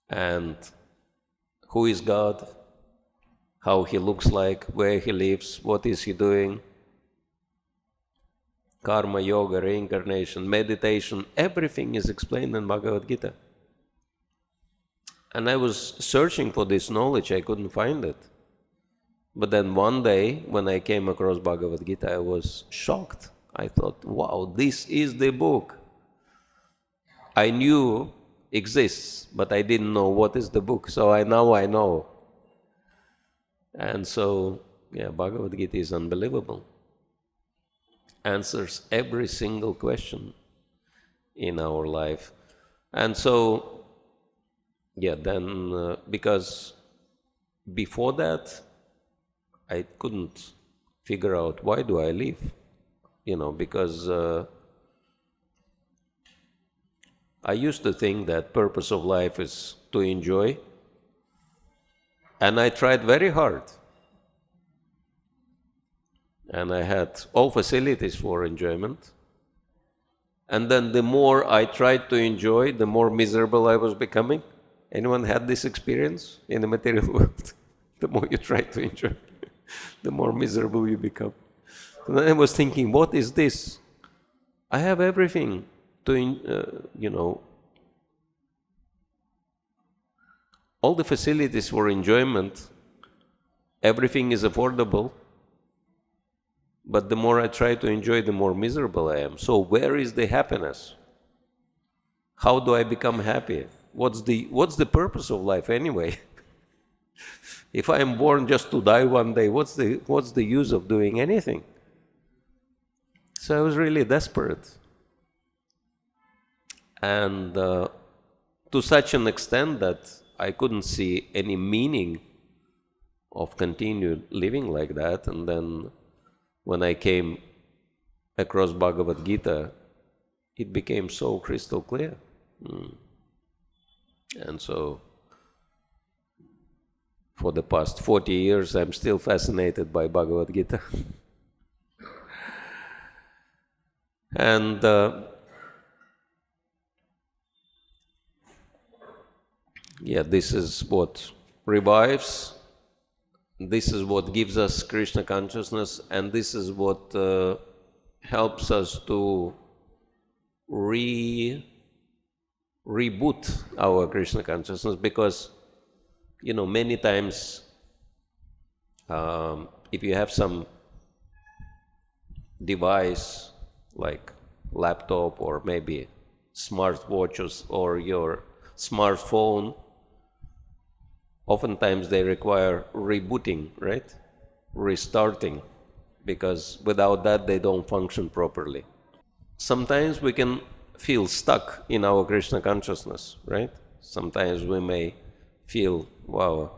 And who is God? How He looks like? Where He lives? What is He doing? Karma, yoga, reincarnation, meditation, everything is explained in Bhagavad-gita. And I was searching for this knowledge, I couldn't find it. But then one day, when I came across Bhagavad-gita, I was shocked. I thought, wow, this is the book. I knew exists, but I didn't know what is the book. So now I know. And so, yeah, Bhagavad-gita is unbelievable. Answers every single question in our life. And so, yeah, then because before that, I couldn't figure out why do I live, because I used to think that purpose of life is to enjoy, and I tried very hard. And I had all facilities for enjoyment. And then the more I tried to enjoy, the more miserable I was becoming. Anyone had this experience in the material world? The more you try to enjoy, the more miserable you become. So then I was thinking, what is this? I have everything to, all the facilities for enjoyment, everything is affordable. But the more I try to enjoy, the more miserable I am. So where is the happiness? How do I become happy? What's the purpose of life anyway? If I am born just to die one day, what's the use of doing anything? So I was really desperate. And to such an extent that I couldn't see any meaning of continued living like that. And then when I came across Bhagavad-gita, it became so crystal clear. And so, for the past 40 years, I'm still fascinated by Bhagavad-gita. And this is what revives. This is what gives us Krishna consciousness, and this is what helps us to reboot our Krishna consciousness, because, many times if you have some device like laptop or maybe smartwatches or your smartphone, oftentimes they require rebooting, right? Restarting, because without that they don't function properly. Sometimes we can feel stuck in our Krishna consciousness, right? Sometimes we may feel, wow,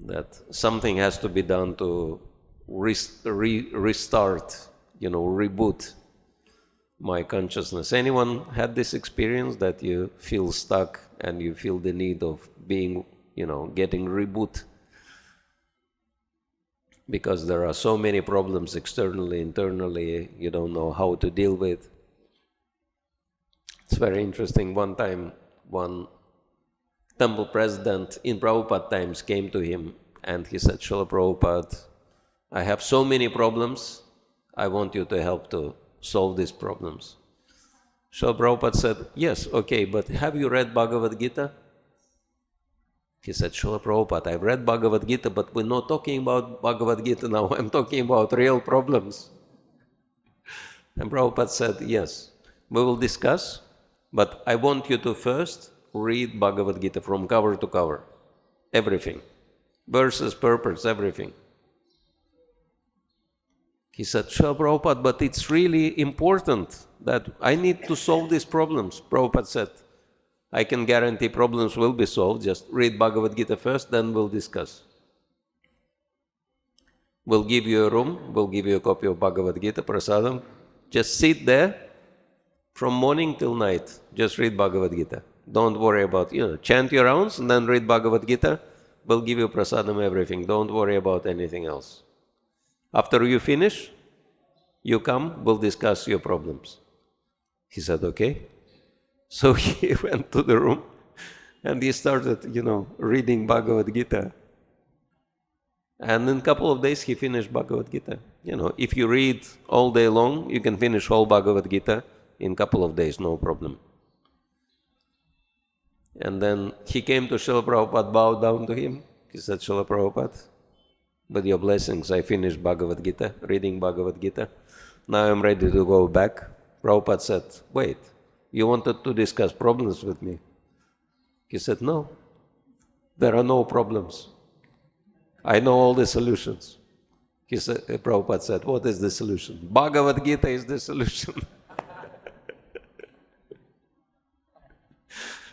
that something has to be done to restart, reboot my consciousness. Anyone had this experience that you feel stuck and you feel the need of being, getting reboot? because there are so many problems externally, internally, you don't know how to deal with. It's very interesting. One time, one temple president in Prabhupada times came to him and he said, Srila Prabhupada, I have so many problems, I want you to help to solve these problems. Srila Prabhupada said, yes, okay, but have you read Bhagavad-gita? He said, Srila Prabhupada, I've read Bhagavad-gita, but we're not talking about Bhagavad-gita now, I'm talking about real problems. And Prabhupada said, yes, we will discuss, but I want you to first read Bhagavad-gita from cover to cover, everything, verses, purpose, everything. He said, Srila Prabhupada, but it's really important that I need to solve these problems. Prabhupada said, I can guarantee problems will be solved, just read Bhagavad-gita first, then we'll discuss. We'll give you a room, we'll give you a copy of Bhagavad-gita, prasadam, just sit there from morning till night, just read Bhagavad-gita. Don't worry about, chant your rounds and then read Bhagavad-gita, we'll give you prasadam, everything, don't worry about anything else. After you finish, you come, we'll discuss your problems. He said, okay. So he went to the room and he started, reading Bhagavad-gita. And in a couple of days he finished Bhagavad-gita. If you read all day long, you can finish whole Bhagavad-gita in a couple of days, no problem. And then he came to Srila Prabhupada, bowed down to him. He said, Srila Prabhupada, with your blessings, I finished Bhagavad-gita, reading Bhagavad-gita. Now I'm ready to go back. Prabhupada said, wait, you wanted to discuss problems with me? He said, no, there are no problems. I know all the solutions. Prabhupada said, what is the solution? Bhagavad-gita is the solution.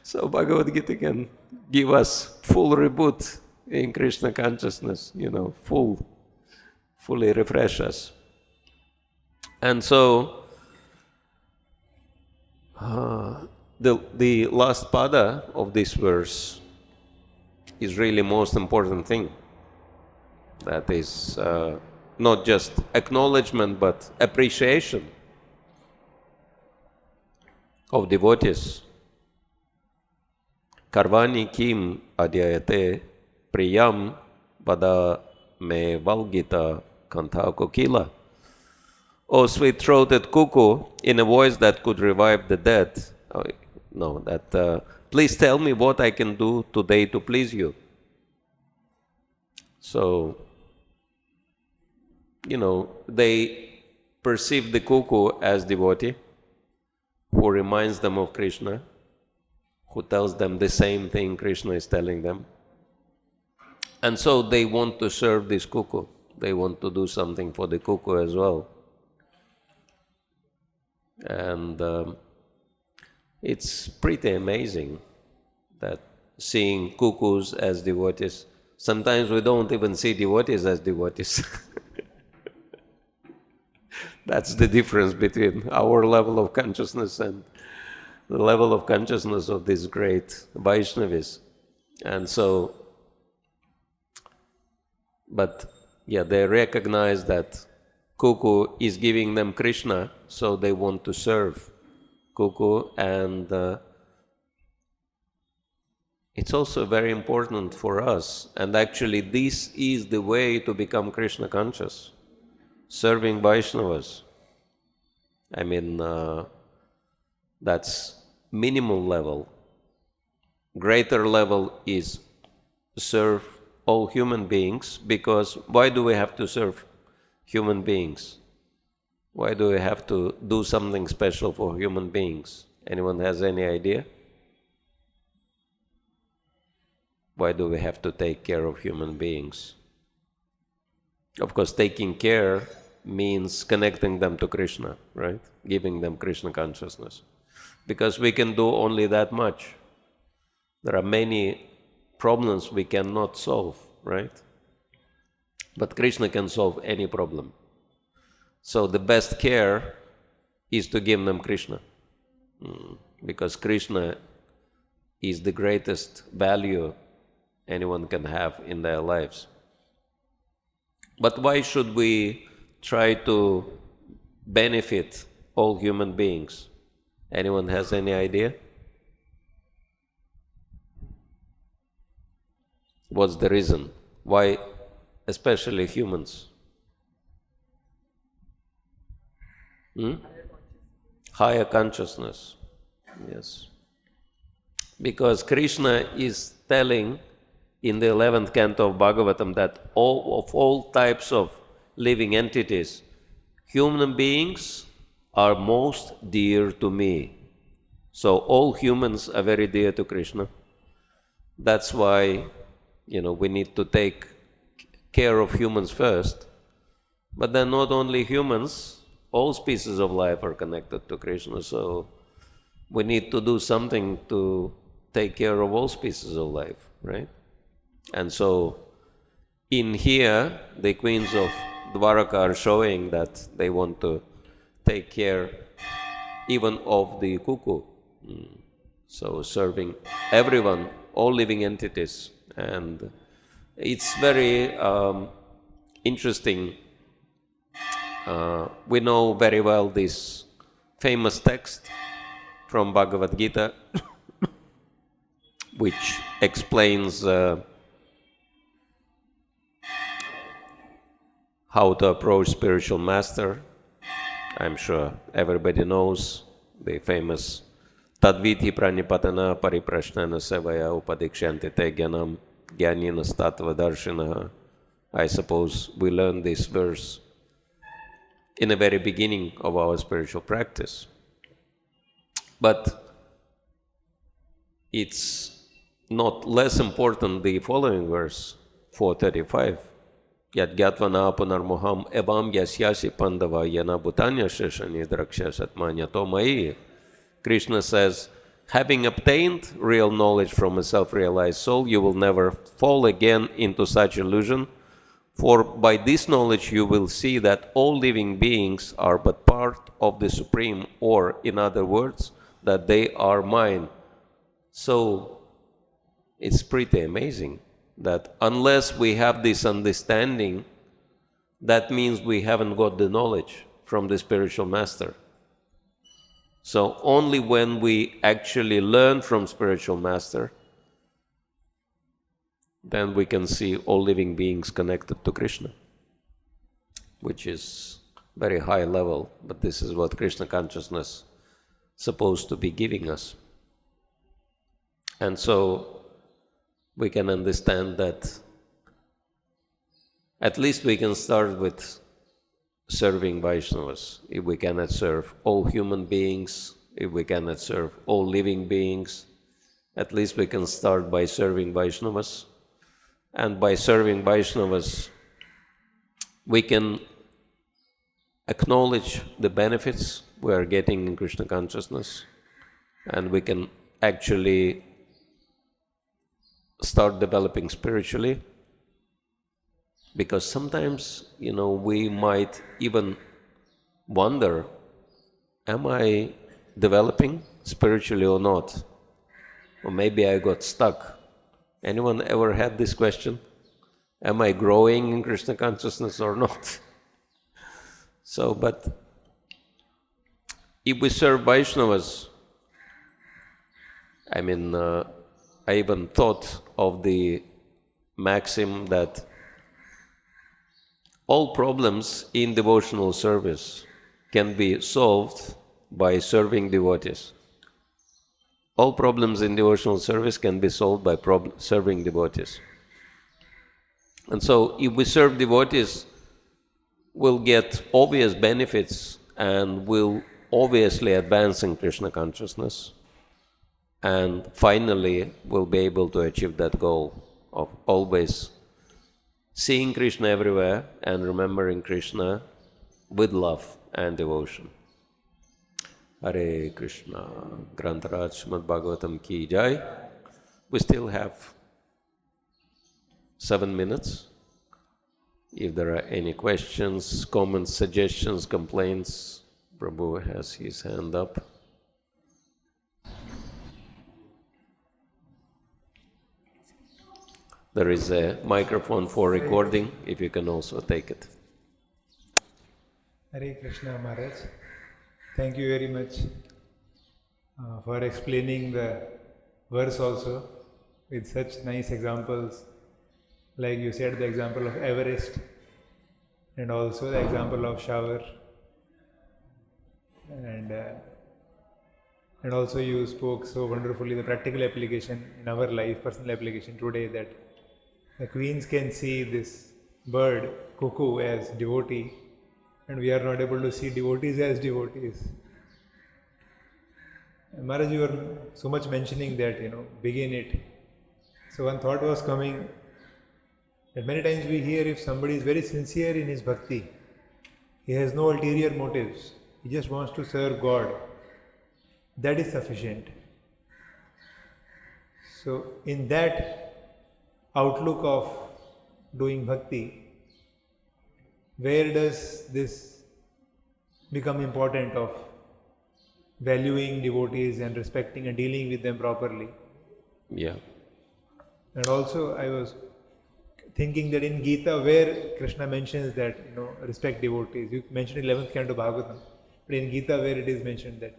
So Bhagavad-gita can give us full reboot in Krishna consciousness, fully refresh us. And so, the last pada of this verse is really most important thing. That is not just acknowledgement, but appreciation of devotees. Karvani kim adhyayate priyam vada me valgita kantha kokila. O sweet-throated cuckoo, in a voice that could revive the dead, please tell me what I can do today to please you. So, they perceive the cuckoo as devotee, who reminds them of Krishna, who tells them the same thing Krishna is telling them. And so they want to serve this cuckoo. They want to do something for the cuckoo as well. And it's pretty amazing that seeing cuckoos as devotees, sometimes we don't even see devotees as devotees. That's the difference between our level of consciousness and the level of consciousness of these great Vaishnavas. And so, but they recognize that cuckoo is giving them Krishna, so they want to serve cuckoo, and it's also very important for us, and actually this is the way to become Krishna conscious, serving Vaishnavas. I mean, that's minimal level. Greater level is serve all human beings, because why do we have to serve human beings? Why do we have to do something special for human beings? Anyone has any idea? Why do we have to take care of human beings? Of course, taking care means connecting them to Krishna, right? Giving them Krishna consciousness. Because we can do only that much. There are many problems we cannot solve, right? But Krishna can solve any problem. So the best care is to give them Krishna. Because Krishna is the greatest value anyone can have in their lives. But why should we try to benefit all human beings? Anyone has any idea? What's the reason? Why especially humans? Higher consciousness. Yes. Because Krishna is telling in the 11th canto of Bhagavatam that all types of living entities, human beings are most dear to me. So all humans are very dear to Krishna. That's why, we need to take care of humans first. But then not only humans, all species of life are connected to Krishna. So we need to do something to take care of all species of life, right? And so in here, the queens of Dwaraka are showing that they want to take care even of the cuckoo. So serving everyone, all living entities. And it's very interesting. We know very well this famous text from Bhagavad-gita, which explains how to approach spiritual master. I'm sure everybody knows the famous Tadviti pranipatana pariprashnana sevaya upadikshanti te gyanam gyanina statva darshinaha. I suppose we learned this verse in the very beginning of our spiritual practice. But it's not less important the following verse, 435. Yad gyatva punarmoham evam yasyasi pandava yana bhutanya sheshani draksha satmanya tomai. Krishna says, having obtained real knowledge from a self-realized soul, you will never fall again into such illusion, for by this knowledge you will see that all living beings are but part of the Supreme, or, in other words, that they are mine. So, it's pretty amazing that unless we have this understanding, that means we haven't got the knowledge from the spiritual master. So only when we actually learn from spiritual master, then we can see all living beings connected to Krishna, which is very high level, but this is what Krishna consciousness is supposed to be giving us. And so we can understand that at least we can start with serving Vaishnavas. If we cannot serve all human beings, if we cannot serve all living beings, at least we can start by serving Vaishnavas. And by serving Vaishnavas, we can acknowledge the benefits we are getting in Krishna consciousness, and we can actually start developing spiritually. Because sometimes, we might even wonder, am I developing spiritually or not? Or maybe I got stuck. Anyone ever had this question? Am I growing in Krishna consciousness or not? So, but if we serve Vaishnavas, I even thought of the maxim that all problems in devotional service can be solved by serving devotees. All problems in devotional service can be solved by serving devotees. And so if we serve devotees, we'll get obvious benefits and we'll obviously advance in Krishna consciousness. And finally, we'll be able to achieve that goal of always seeing Krishna everywhere and remembering Krishna with love and devotion. Hare Krishna. Grantaraj Śrīmad-Bhāgavatam ki jai. We still have 7 minutes. If there are any questions, comments, suggestions, complaints, Prabhu has his hand up. There is a microphone for recording, if you can also take it. Hare Krishna Maharaj. Thank you very much for explaining the verse also with such nice examples. Like you said, the example of Everest and also the example of shower. And also you spoke so wonderfully the practical application in our life, personal application today, that the queens can see this bird, cuckoo, as devotee, and we are not able to see devotees as devotees. And Maharaj, you were so much mentioning that, begin it. So one thought was coming that many times we hear if somebody is very sincere in his bhakti, he has no ulterior motives, he just wants to serve God, that is sufficient. So in that outlook of doing bhakti, where does this become important of valuing devotees and respecting and dealing with them properly? Yeah. And also I was thinking that in Gita, where Krishna mentions that, respect devotees, you mentioned 11th canto Bhagavatam, but in Gita where it is mentioned that?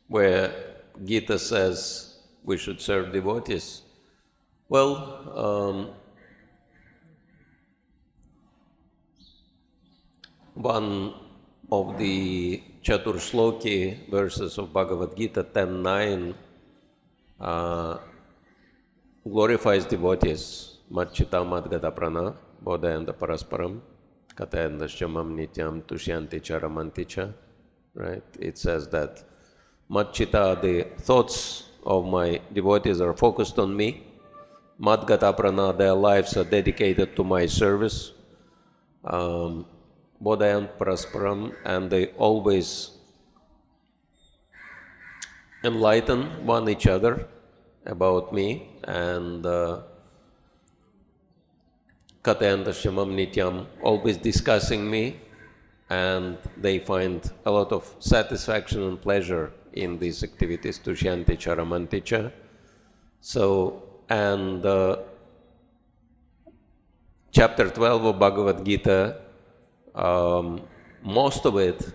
Where Gita says we should serve devotees. Well, one of the Chaturshloki verses of Bhagavad-gita, 10.9, glorifies devotees. Machita madgata prana, bodhayanda parasparam, katayanda shamam nityam tushyanti charamanti cha. Right? It says that Machita, the thoughts of my devotees are focused on me. Madgata prana, their lives are dedicated to my service. Bodhayant parasparam, and they always enlighten one each other about me, and Katayanta Shamam Nityam, always discussing me, and they find a lot of satisfaction and pleasure in these activities, Tushyanti Charamanticha. So, and chapter 12 of Bhagavad-gita, most of it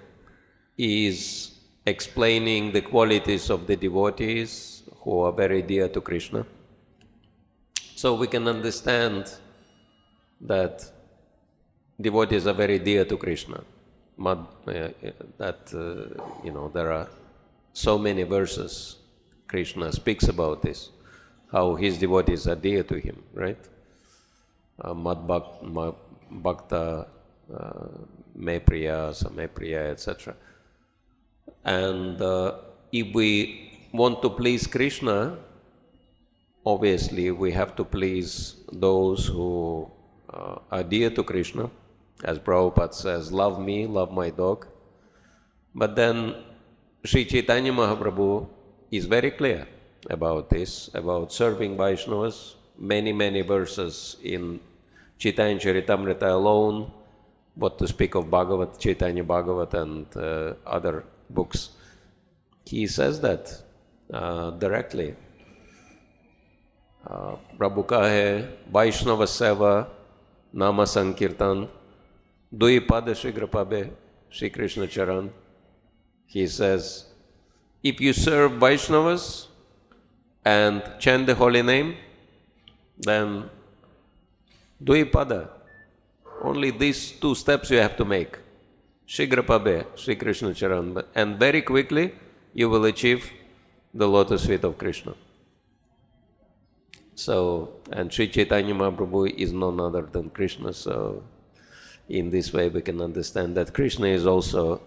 is explaining the qualities of the devotees who are very dear to Krishna. So we can understand that devotees are very dear to Krishna. There are so many verses Krishna speaks about this, how his devotees are dear to him, right? Mad Bhakta, Me Priya, Same Priya, etc. And if we want to please Krishna, obviously we have to please those who are dear to Krishna. As Prabhupada says, love me, love my dog. But then Sri Chaitanya Mahaprabhu is very clear about this, about serving Vaishnavas. Many, many verses in Chaitanya Charitamrita alone, what to speak of Bhagavat, Chaitanya Bhagavat and other books. He says that directly. Prabhu kahe, Vaishnava Seva, Nama Sankirtan, Dui Pada Shigrapabe, Shri Krishna Charan. He says, if you serve Vaishnavas and chant the holy name, then Dui Pada, only these two steps you have to make. Shigrapabe, Shri Krishna Charan, and very quickly you will achieve the lotus feet of Krishna. So, and Sri Chaitanya Mahaprabhu is none other than Krishna, so in this way we can understand that Krishna is also,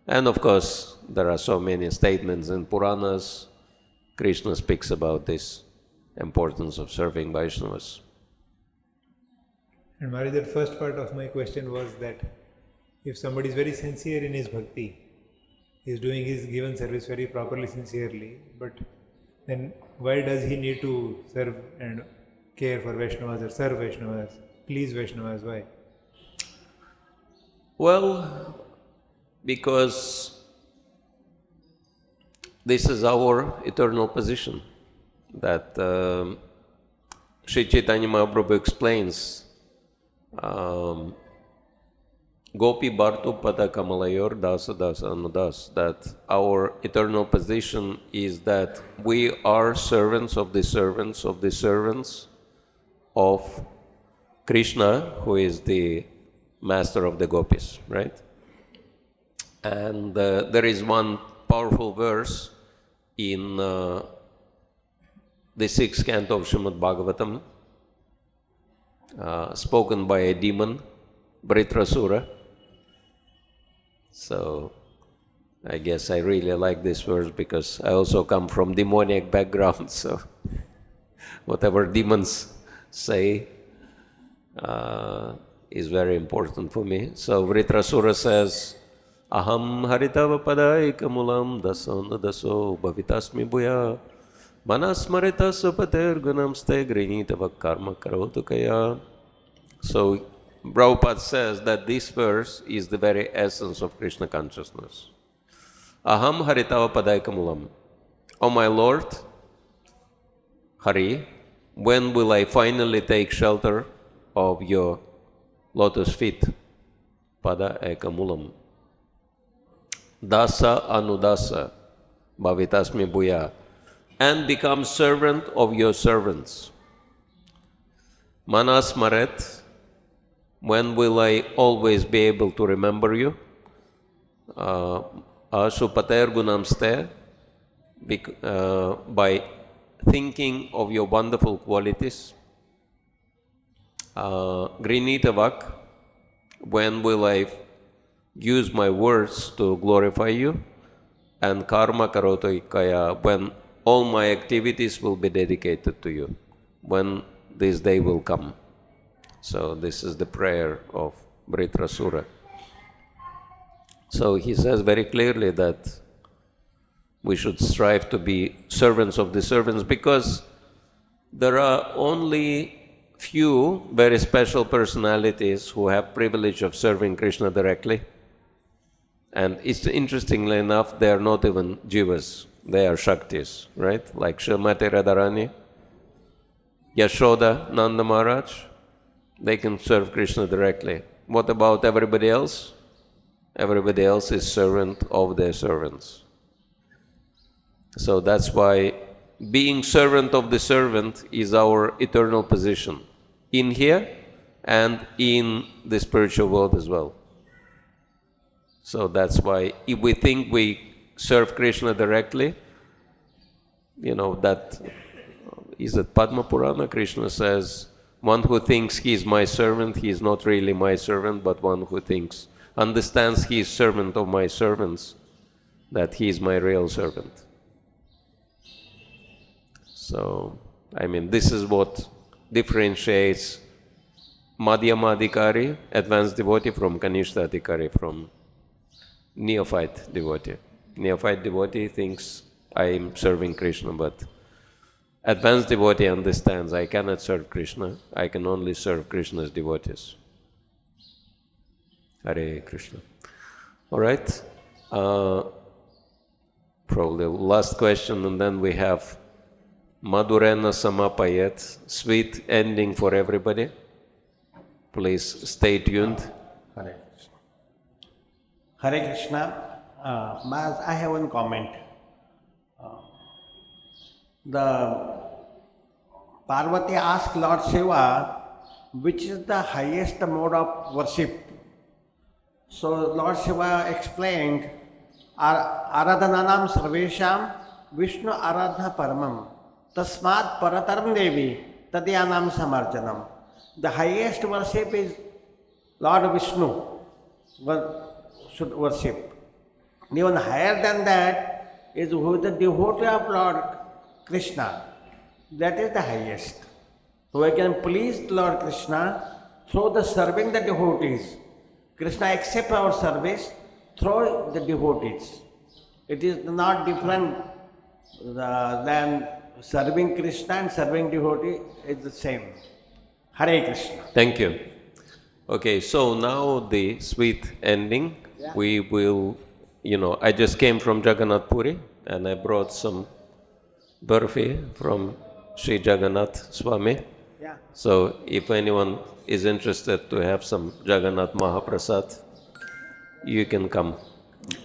and of course there are so many statements in Puranas, Krishna speaks about this importance of serving Vaishnavas. And Maharaj, the first part of my question was that if somebody is very sincere in his bhakti, he is doing his given service very properly, sincerely, but then why does he need to serve and care for Vaishnavas or serve Vaishnavas, please Vaishnavas, why? Well, because this is our eternal position, that Sri Chaitanya Mahaprabhu explains Gopi Bhartu Pada Kamalayor Dasa Dasa Anudas, that our eternal position is that we are servants of the servants of the servants of Krishna, who is the master of the gopis, right? And there is one powerful verse in the 6th canto of Śrīmad-Bhāgavatam, spoken by a demon, Vritrasura. So I guess I really like this verse because I also come from demoniac background, so whatever demons say is very important for me. So Vritrasura says, Aham haritava padaikamulam dasana daso bhavitasmi bhuya manasmarita supater gunam ste grinitava karma karotu kaya. So Prabhupada says that this verse is the very essence of Krishna consciousness. Aham haritava padaikamulam. O my Lord, Hari, when will I finally take shelter of your lotus feet? Pada ekamulam. Dasa anudasa bhavitasmi bhuya, and become servant of your servants. Manasmaret, when will I always be able to remember you? Asupater gunamste, by thinking of your wonderful qualities. Grinitavak, when will I use my words to glorify you? And karma karotoikaya, when all my activities will be dedicated to you, when this day will come. So this is the prayer of Vritrasura. So he says very clearly that we should strive to be servants of the servants, because there are only few very special personalities who have privilege of serving Krishna directly. And it's interestingly enough, they are not even Jivas, they are Shaktis, right? Like Srimati Radharani, Yashoda, Nanda Maharaj, they can serve Krishna directly. What about everybody else? Everybody else is servant of their servants. So that's why being servant of the servant is our eternal position, in here and in the spiritual world as well. So that's why if we think we serve Krishna directly, that is at Padma Purana, Krishna says, one who thinks he is my servant, he is not really my servant, but one who understands he is servant of my servants, that he is my real servant. So, this is what differentiates Madhyamadhikari, advanced devotee, from Kanishta Adhikari, from neophyte devotee. Neophyte devotee thinks I am serving Krishna, but advanced devotee understands I cannot serve Krishna, I can only serve Krishna's devotees. Hare Krishna. All right. Probably last question, and then we have Madhurena Samapayat, sweet ending for everybody. Please stay tuned. Hare Krishna. Hare Krishna. Maharaj, I have one comment. The Parvati asked Lord Shiva, which is the highest mode of worship? So Lord Shiva explained, Aradhananam sarvesham Vishnu aradha paramam tasmad parataram devi tadyanam samarjanam. The highest worship is Lord Vishnu should worship. Even higher than that is who is the devotee of Lord Krishna. That is the highest. So we can please Lord Krishna through the serving the devotees. Krishna accepts our service through the devotees. It is not different than serving Krishna and serving devotee is the same. Hare Krishna. Thank you. Okay, so now the sweet ending. Yeah. We will, I just came from Jagannath Puri and I brought some burfi from Sri Jagannath Swami. Yeah. So if anyone is interested to have some Jagannath Mahaprasad, you can come.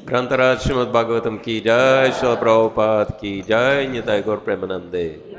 Grantaraj Śrīmad-Bhāgavatam ki jai, Śrīla Prabhupada ki jai, Nitai Gaur Premanande.